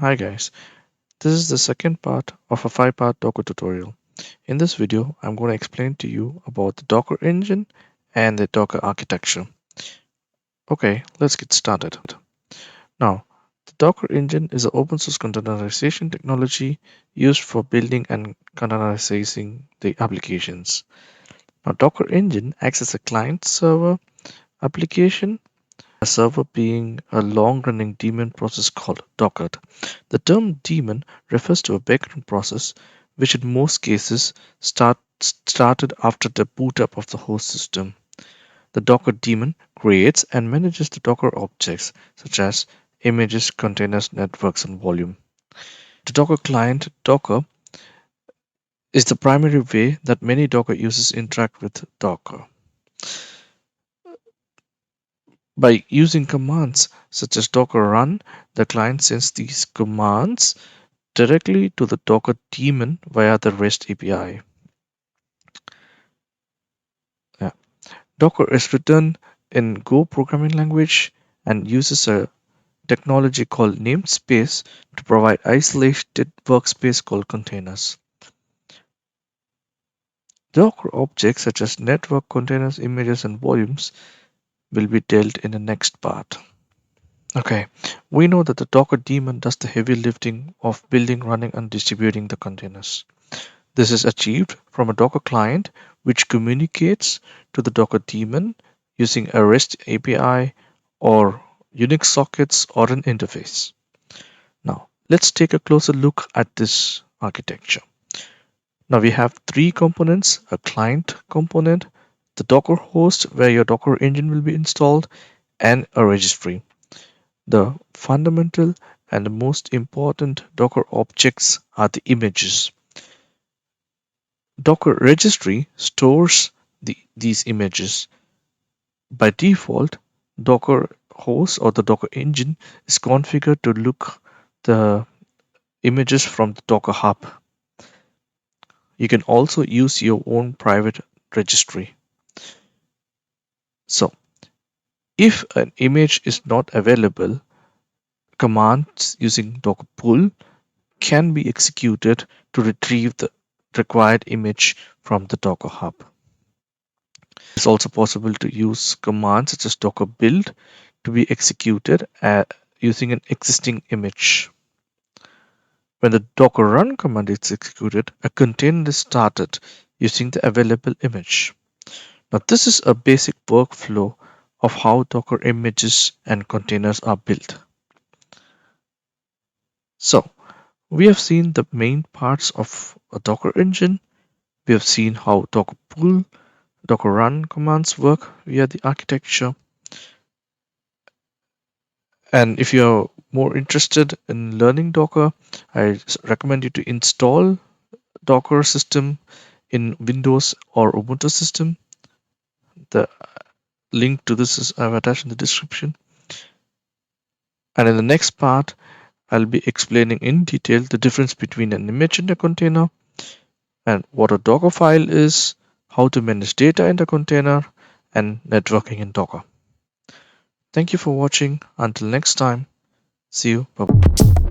Hi guys, this is the second part of a 5-part Docker tutorial. In this video, I'm going to explain to you about the Docker engine and the Docker architecture. Okay, let's get started. Now, the Docker engine is an open source containerization technology used for building and containerizing the applications. Now, Docker engine acts as a client server application, a server being a long-running daemon process called Docker. The term daemon refers to a background process which in most cases started after the boot up of the host system. The Docker daemon creates and manages the Docker objects such as images, containers, networks, and volume. The Docker client Docker is the primary way that many Docker users interact with Docker. By using commands such as docker run, the client sends these commands directly to the Docker daemon via the REST API. Yeah. Docker is written in Go programming language and uses a technology called namespace to provide isolated workspace called containers. Docker objects such as network containers, images, and volumes will be dealt in the next part. Okay, we know that the Docker daemon does the heavy lifting of building, running, and distributing the containers. This is achieved from a Docker client which communicates to the Docker daemon using a REST API or Unix sockets or an interface. Now, let's take a closer look at this architecture. Now we have three components: a client component, the Docker host where your Docker engine will be installed, and a registry. The fundamental and the most important Docker objects are the images. Docker registry stores these images. By default, Docker host or the Docker engine is configured to look the images from the Docker Hub. You can also use your own private registry. So, if an image is not available, commands using Docker pull can be executed to retrieve the required image from the Docker Hub. It's also possible to use commands such as docker build to be executed using an existing image. When the docker run command is executed, a container is started using the available image. Now, this is a basic workflow of how Docker images and containers are built. So, we have seen the main parts of a Docker engine. We have seen how Docker pull, Docker run commands work via the architecture. And if you're more interested in learning Docker, I recommend you to install Docker system in Windows or Ubuntu system. The link to this is I've attached in the description. And in the next part, I'll be explaining in detail the difference between an image in a container and what a Docker file is, how to manage data in the container, and networking in Docker. Thank you for watching. Until next time, see you. Bye.